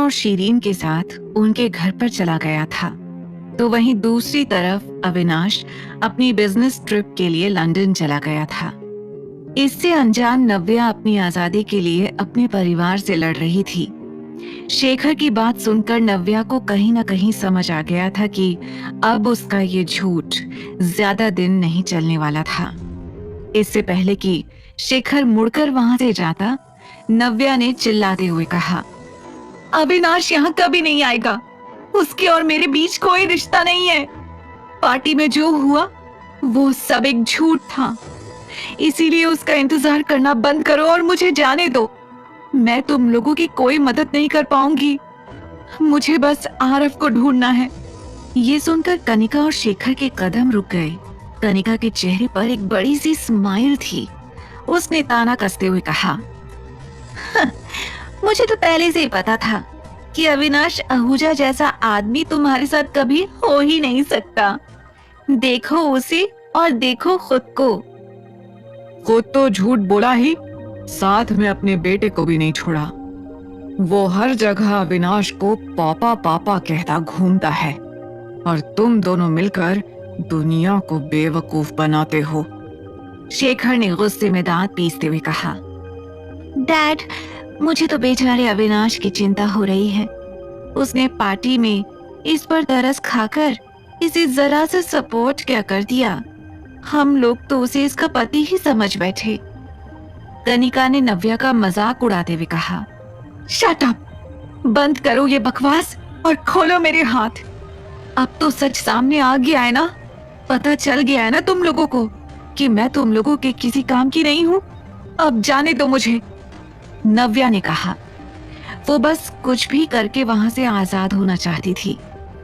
और शीरीन के साथ उनके घर पर चला गया था, तो वहीं दूसरी तरफ अविनाश अपनी बिजनेस ट्रिप के लिए लंदन चला गया था। इससे अनजान नव्या अपनी आजादी के लिए अपने परिवार से लड़ रही थी। शेखर की बात सुनकर नव्या को कहीं ना कहीं समझ आ गया था कि अब उसका ये झूठ ज्यादा दिन नहीं चलने वाला था। इससे पहले कि शेखर मुड़कर वहां से जाता, नव्या ने चिल्लाते हुए कहा, अविनाश यहाँ कभी नहीं आएगा। उसके और मेरे बीच कोई रिश्ता नहीं है। पार्टी में जो हुआ वो सब एक झूठ था। इसीलिए उसका इंतजार करना बंद करो और मुझे जाने दो। मैं तुम लोगों की कोई मदद नहीं कर पाऊंगी। मुझे बस आरव को ढूंढना है। ये सुनकर कनिका और शेखर के कदम रुक गए। कनिका के चेहरे पर एक बड़ी सी स्माइल थी। उसने ताना कसते हुए कहा, मुझे तो पहले से ही पता था कि अविनाश आहूजा जैसा आदमी तुम्हारे साथ कभी हो ही नहीं सकता। देखो उसे और देखो खुद को। खुद तो झूठ बोला ही, साथ में अपने बेटे को भी नहीं छोड़ा। वो हर जगह अविनाश को पापा पापा कहता घूमता है और तुम दोनों मिलकर दुनिया को बेवकूफ बनाते हो। शेखर ने गुस्से में दांत पीसते हुए कहा, डैड, मुझे तो बेचारे अविनाश की चिंता हो रही है। उसने पार्टी में इस पर तरस खाकर इसे जरा सा सपोर्ट क्या कर दिया। हम लोग तो उसे इसका पति ही समझ बैठे। कनिका ने नव्या का मजाक उड़ाते हुए कहा, शट अप, बंद करो ये बकवास और खोलो मेरे हाथ। अब तो सच सामने आ गया है ना। पता चल गया है ना तुम लोगों को कि मैं तुम लोगों के किसी काम की नहीं हूँ। अब जाने दो मुझे। नव्या ने कहा। वो बस कुछ भी करके वहां से आजाद होना चाहती थी,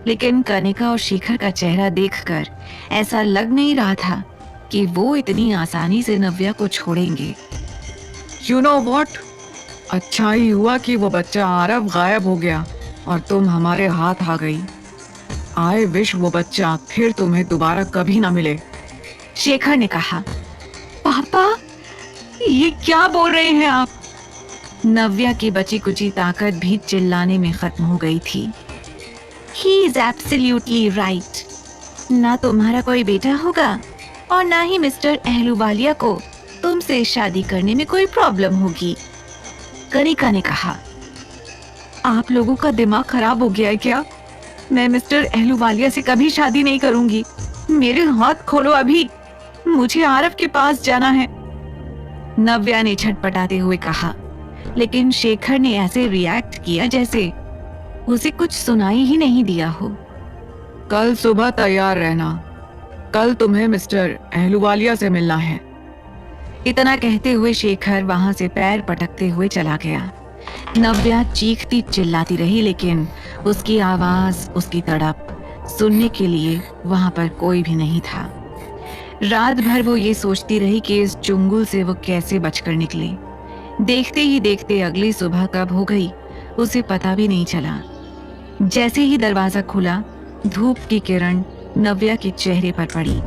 लेकिन कनिका और शेखर का चेहरा देखकर ऐसा लग नहीं रहा था कि वो इतनी आसानी से नव्या को छोड़ेंगे। यू नो व्हाट, अच्छा ही हुआ कि वो बच्चा आरव गायब हो गया और तुम हमारे हाथ आ गई। आई विश वो बच्चा फिर तुम्हें दोबारा कभी ना मिले। शेखर ने कहा, पापा ये क्या बोल रहे हैं आप? नव्या की बची कुची ताकत भी चिल्लाने में खत्म हो गई थी। He is absolutely right. ना तुम्हारा कोई बेटा होगा और ना ही मिस्टर अहलूवालिया को तुमसे शादी करने में कोई प्रॉब्लम होगी। कनिका ने कहा, आप लोगों का दिमाग खराब हो गया है क्या? मैं मिस्टर अहलूवालिया से कभी शादी नहीं करूंगी। मेरे हाथ खोलो अभी, मुझे आरव के पास जाना है। नव्या ने छटपटाते हुए कहा, लेकिन शेखर ने ऐसे रिएक्ट किया जैसे उसे कुछ सुनाई ही नहीं दिया हो। कल सुबह तैयार रहना, कल तुम्हें मिस्टर अहलूवालिया से मिलना है। इतना कहते हुए शेखर वहां से पैर पटकते हुए चला गया। नव्या चीखती चिल्लाती रही, लेकिन उसकी आवाज, उसकी तड़प सुनने के लिए वहां पर कोई भी नहीं था। रात भर वो ये सोचती रही कि इस चुंगल से वो कैसे बचकर निकले। देखते ही देखते अगली सुबह कब हो गई उसे पता भी नहीं चला। जैसे ही दरवाजा खुला, धूप की किरण नव्या के चेहरे पर पड़ी।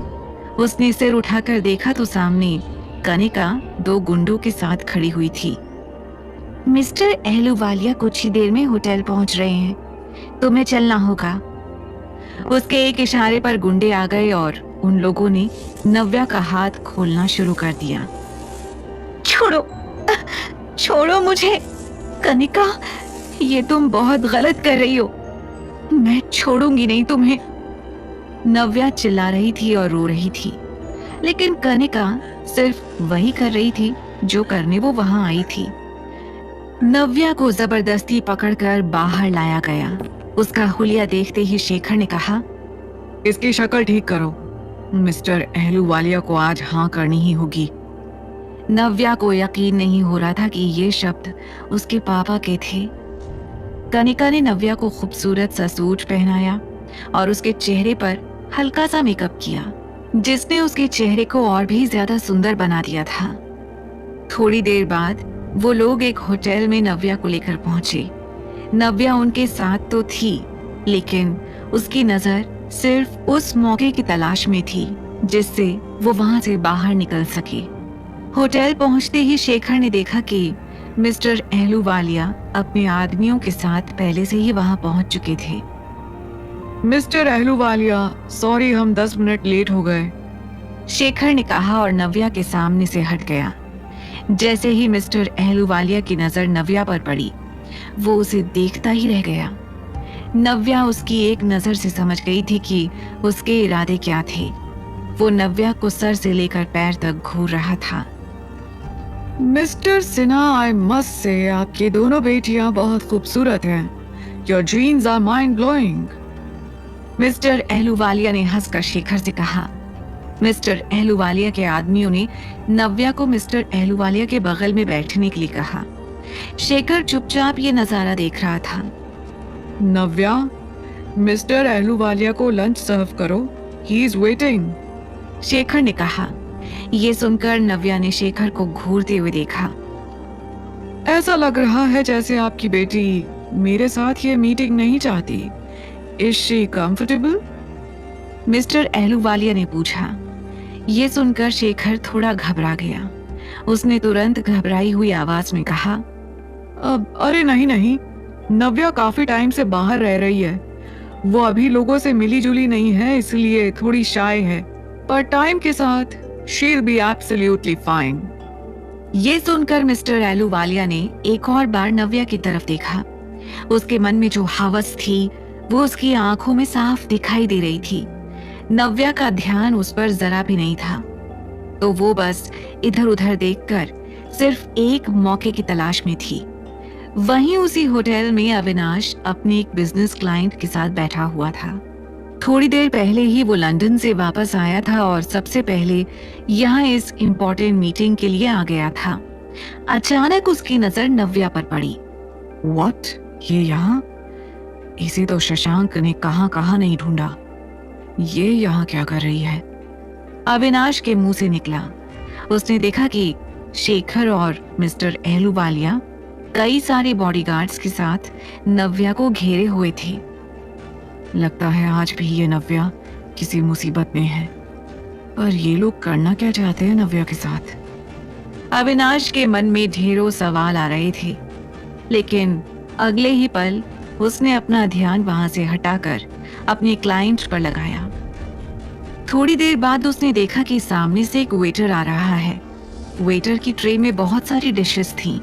उसने सिर उठाकर देखा तो सामने कनिका 2 गुंडों के साथ खड़ी हुई थी। मिस्टर अहलूवालिया कुछ ही देर में होटल पहुंच रहे हैं, तुम्हें चलना होगा। उसके एक इशारे पर गुंडे आ गए और उन लोगों ने नव्या का हाथ खोलना शुरू कर दिया। छोड़ो, छोड़ो मुझे। कनिका, ये तुम बहुत गलत कर रही हो। मैं छोड़ूंगी नहीं तुम्हें। नव्या चिल्ला रही थी और रो रही थी, लेकिन कनिका सिर्फ वही कर रही थी जो करने वो वहां आई थी। नव्या को जबरदस्ती पकड़कर बाहर लाया गया। उसका हुलिया देखते ही शेखर ने कहा, इसकी शक्ल ठीक करो। मिस्टर अहलूवालिया को आज हाँ करनी ही होगी। नव्या को यकीन नहीं हो रहा था कि ये शब्द उसके पापा के थे। कनिका ने नव्या को खूबसूरत सा सूट पहनाया और उसके चेहरे पर हल्का सा मेकअप किया, जिसने उसके चेहरे को और भी ज्यादा सुंदर बना दिया था। थोड़ी देर बाद वो लोग एक होटल में नव्या को लेकर पहुंचे। नव्या उनके साथ तो थी, लेकिन उसकी नजर सिर्फ उस मौके की तलाश में थी जिससे वो वहां से बाहर निकल सके। होटल पहुंचते ही शेखर ने देखा कि मिस्टर अहलूवालिया अपने आदमियों के साथ पहले से ही वहां पहुंच चुके थे। मिस्टर अहलूवालिया, सॉरी हम 10 मिनट लेट हो गए। शेखर ने कहा और नव्या के सामने से हट गया। जैसे ही मिस्टर अहलूवालिया की नजर नव्या पर पड़ी, वो उसे देखता ही रह गया। नव्या उसकी एक नजर से समझ गई थी कि उसके इरादे क्या थे। वो नव्या को सर से लेकर पैर तक घूर रहा था। Mister Sinha, I must say आपकी दोनों बेटियां बहुत खूबसूरत हैं। Your genes are mind blowing. Mister Ahluwalia ने हंसकर शेखर से कहा। मिस्टर अहलूवालिया के आदमियों ने नव्या को मिस्टर अहलूवालिया के बगल में बैठने के लिए कहा। शेखर चुपचाप ये नजारा देख रहा था। नव्या, मिस्टर अहलूवालिया को लंच सर्व करो, ही इज वेटिंग। शेखर ने कहा। ये सुनकर नव्या ने शेखर को घूरते हुए देखा। ऐसा लग रहा है जैसे आपकी बेटी मेरे साथ ये मीटिंग नहीं चाहती। Is she comfortable? Mister Ahluwalia ने पूछा। ये सुनकर शेखर थोड़ा घबरा गया। उसने तुरंत घबराई हुई आवाज में कहा, अरे नहीं नहीं, नव्या काफी टाइम से बाहर रह रही है। वो अभी लोगों से मिली जुली नहीं है, इसलिए थोड़ी शाय है, पर टाइम के साथ शी'll बी एब्सोल्युटली फाइन। ये सुनकर मिस्टर अहलूवालिया ने एक और बार नव्या की तरफ देखा। उसके मन में जो हवस थी वो उसकी आंखों में साफ दिखाई दे रही थी। नव्या का ध्यान उस पर जरा भी नहीं था, तो वो बस इधर उधर देखकर सिर्फ एक मौके की तलाश में थी। वहीं उसी होटल में अविनाश अपने एक बिजनेस क्लाइंट के साथ बैठा हुआ था। थोड़ी देर पहले ही वो लंदन से वापस आया था और सबसे पहले यहाँ इस इम्पोर्टेंट मीटिंग के लिए आ गया था। अचानक उसकी नजर नव्या पर पड़ी। व्हाट? ये यहाँ? इसे तो शशांक ने कहाँ कहाँ नहीं ढूंढा। ये यहाँ क्या कर रही है? अविनाश के मुंह से निकला। उसने देखा कि शेखर और मिस्टर अहलूवालिया कई सारे बॉडीगार्ड्स के साथ नव्या को घेरे हुए थे। लगता है आज भी ये नव्या किसी मुसीबत में है। पर ये लोग करना क्या चाहते हैं नव्या के साथ? अविनाश के मन में ढेरों सवाल आ रहे थे, लेकिन अगले ही पल उसने अपना ध्यान वहां से हटाकर अपने क्लाइंट पर लगाया। थोड़ी देर बाद उसने देखा कि सामने से एक वेटर आ रहा है। वेटर की ट्रे में बहुत सारी डिशेस थीं।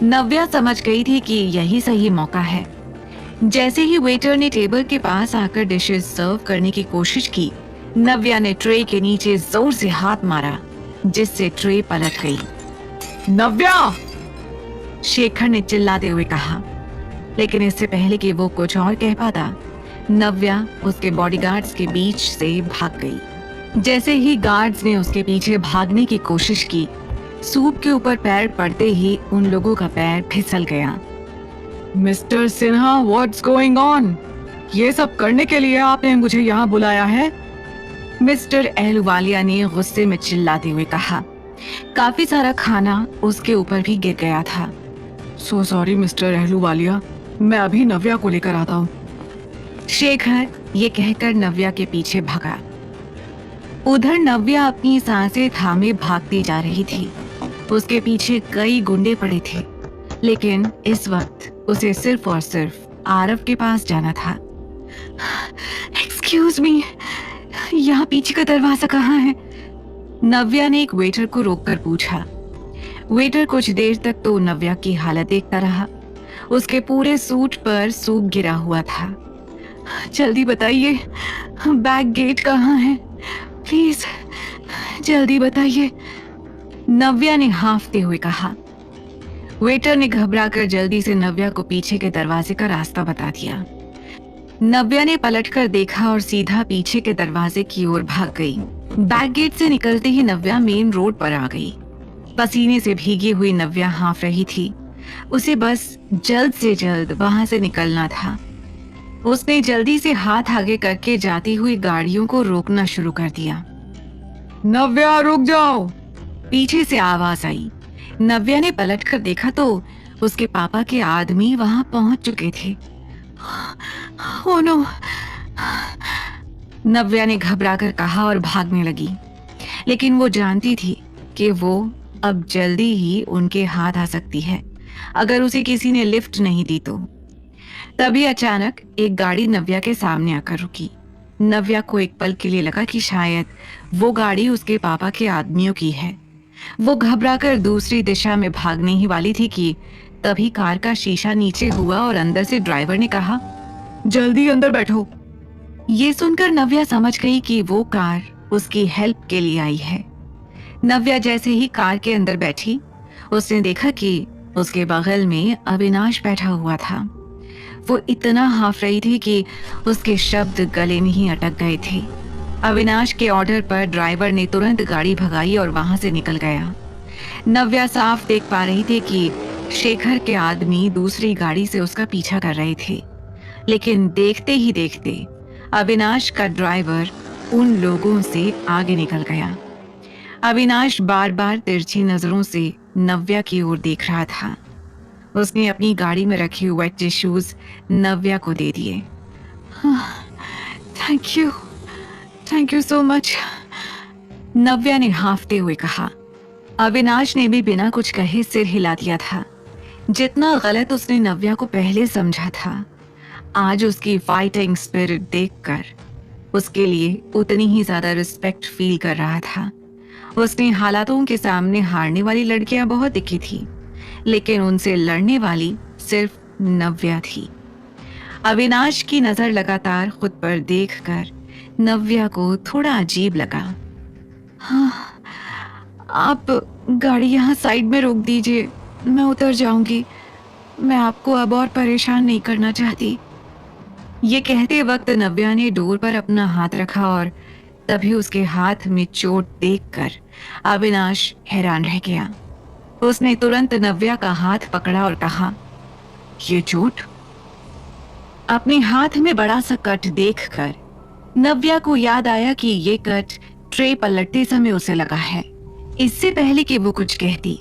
नव्या समझ गई थी कि यही सही मौका है। जैसे ही वेटर ने टेबल के पास आकर डिशेस सर्व करने की कोशिश की, नव्या ने ट्रे के नीचे जोर से हाथ मारा, जिससे ट्रे पलट गई। नव्या! शेखर ने चिल्लाते हुए कहा, लेकिन इससे पहले कि वो कुछ और कह पाता, नव्या उसके बॉडीगार्ड्स के बीच से भाग गई। जैसे ही गार्ड्स ने उसके पीछे भागने की कोशिश की, सूप के ऊपर पैर पड़ते ही उन लोगों का पैर फिसल गया। Mister Sinha, what's going on? ये सब करने के लिए आपने मुझे यहाँ बुलाया है? मिस्टर अहलूवालिया ने गुस्से में चिल्लाते हुए कहा। काफी सारा खाना उसके ऊपर भी गिर गया था। सो सॉरी मिस्टर अहलूवालिया, मैं अभी नव्या को लेकर आता हूँ। शेखर ये कहकर नव्या के पीछे भागा। उधर नव्या अपनी सांसें थामे भागती जा रही थी। उसके पीछे कई गुंडे पड़े थे, लेकिन इस वक्त उसे सिर्फ और सिर्फ आरव के पास जाना था। एक्सक्यूज मी, यहाँ पीछे का दरवाजा कहाँ है? नव्या ने एक वेटर को रोककर पूछा। वेटर कुछ देर तक तो नव्या की हालत देखता रहा। उसके पूरे सूट पर सूप गिरा हुआ था। जल्दी बताइए, बैक गेट कहाँ है? प्लीज जल्दी बताइए, नव्या ने हांफते हुए कहा। वेटर ने घबराकर जल्दी से नव्या को पीछे के दरवाजे का रास्ता बता दिया। नव्या ने पलटकर देखा और सीधा पीछे के दरवाजे की ओर भाग गई। बैक गेट से निकलते ही नव्या मेन रोड पर आ गई। पसीने से भीगी हुई नव्या हांफ रही थी। उसे बस जल्द से जल्द वहां से निकलना था। उसने जल्दी से हाथ आगे करके जाती हुई गाड़ियों को रोकना शुरू कर दिया। नव्या, रुक जाओ! पीछे से आवाज आई। नव्या ने पलटकर देखा तो उसके पापा के आदमी वहां पहुंच चुके थे। Oh no! नव्या ने घबराकर कहा और भागने लगी, लेकिन वो जानती थी कि वो अब जल्दी ही उनके हाथ आ सकती है अगर उसे किसी ने लिफ्ट नहीं दी तो। तभी अचानक एक गाड़ी नव्या के सामने आकर रुकी। नव्या को एक पल के लिए लगा कि शायद वो गाड़ी उसके पापा के आदमियों की है। वो घबराकर दूसरी दिशा में भागने ही वाली थी कि तभी कार का शीशा नीचे हुआ और अंदर से ड्राइवर ने कहा, जल्दी अंदर बैठो। ये सुनकर नव्या समझ गई कि वो कार उसकी हेल्प के लिए आई है। नव्या जैसे ही कार के अंदर बैठी, उसने देखा कि उसके बगल में अविनाश बैठा हुआ था। वो इतना हाफ रही थी कि उसके शब्द गले में ही अटक गए थे। अविनाश के ऑर्डर पर ड्राइवर ने तुरंत गाड़ी भगाई और वहां से निकल गया। नव्या साफ देख पा रही थी कि शेखर के आदमी दूसरी गाड़ी से उसका पीछा कर रहे थे, लेकिन देखते ही देखते अविनाश का ड्राइवर उन लोगों से आगे निकल गया। अविनाश बार बार तिरछी नजरों से नव्या की ओर देख रहा था। उसने अपनी गाड़ी में रखे वेट टिश्यूज नव्या को दे दिए। थैंक यू सो मच, नव्या ने हाफते हुए कहा। अविनाश ने भी बिना कुछ कहे सिर हिला दिया था। जितना गलत उसने नव्या को पहले समझा था, आज उसकी फाइटिंग स्पिरिट देखकर उसके लिए उतनी ही ज्यादा रिस्पेक्ट फील कर रहा था। उसने हालातों के सामने हारने वाली लड़कियां बहुत दिखी थी, लेकिन उनसे लड़ने वाली सिर्फ नव्या थी। अविनाश की नजर लगातार खुद पर देखकर नव्या को थोड़ा अजीब लगा। हाँ, आप गाड़ी यहाँ साइड में रोक दीजिए, मैं उतर जाऊंगी। मैं आपको अब और परेशान नहीं करना चाहती। ये कहते वक्त नव्या ने डोर पर अपना हाथ रखा और तभी उसके हाथ में चोट देखकर अविनाश हैरान रह गया। उसने तुरंत नव्या का हाथ पकड़ा और कहा, ये चोट? अपने हाथ में बड़ा सा कट देखकर नव्या को याद आया कि ये कट ट्रे पलटते समय उसे लगा है। इससे पहले कि वो कुछ कहती,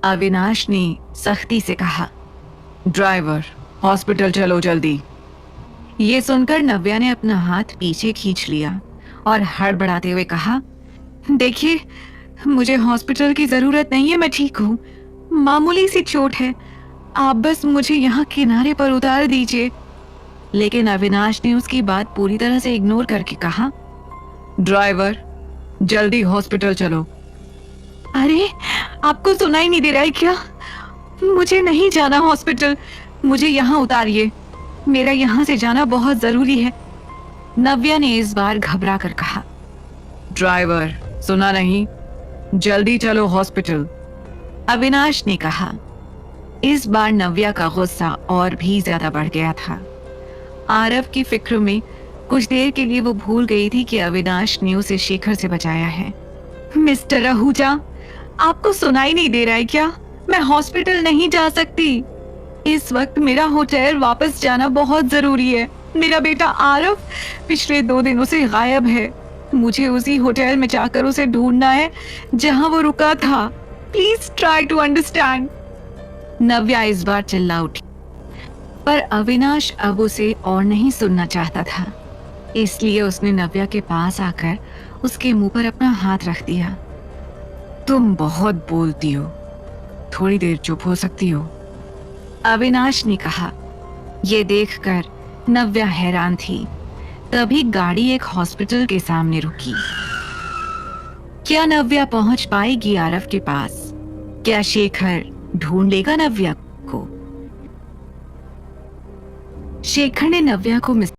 अविनाश ने सख्ती से कहा, ड्राइवर, हॉस्पिटल चलो जल्दी। ये सुनकर नव्या ने अपना हाथ पीछे खींच लिया और हड़बड़ाते हुए कहा, देखिए, मुझे हॉस्पिटल की जरूरत नहीं है, मैं ठीक हूँ। मामूली सी चोट है, आप बस मुझे यहाँ किनारे पर उतार दीजिए। लेकिन अविनाश ने उसकी बात पूरी तरह से इग्नोर करके कहा, ड्राइवर, जल्दी हॉस्पिटल चलो। अरे, आपको सुनाई नहीं दे रहा है क्या? मुझे नहीं जाना हॉस्पिटल, मुझे यहाँ उतारिए, मेरा यहाँ से जाना बहुत जरूरी है, नव्या ने इस बार घबरा कर कहा। ड्राइवर, सुना नहीं? जल्दी चलो हॉस्पिटल, अविनाश ने कहा। इस बार नव्या का गुस्सा और भी ज्यादा बढ़ गया था। आरव की फिक्र में कुछ देर के लिए वो भूल गई थी कि अविनाश ने उसे शेखर से बचाया है। मिस्टर आहूजा, आपको सुनाई नहीं दे रहा है क्या? मैं हॉस्पिटल नहीं जा सकती। इस वक्त मेरा होटल वापस जाना बहुत जरूरी है। मेरा बेटा आरव पिछले 2 दिनों से गायब है। मुझे उसी होटल में जाकर उसे ढूंढना है जहां वो रुका था। Please try to understand. Navya इस बार चिल्ला उठी, पर अविनाश अब उसे और नहीं सुनना चाहता था। इसलिए उसने नव्या के पास आकर उसके मुंह पर अपना हाथ रख दिया। तुम बहुत बोलती हो, थोड़ी देर चुप हो सकती हो? अविनाश ने कहा। ये देखकर नव्या हैरान थी। तभी गाड़ी एक हॉस्पिटल के सामने रुकी। क्या नव्या पहुंच पाएगी आरव के पास? क्या शेखर ढूंढ लेगा नव्या को? शेखर ने नव्या को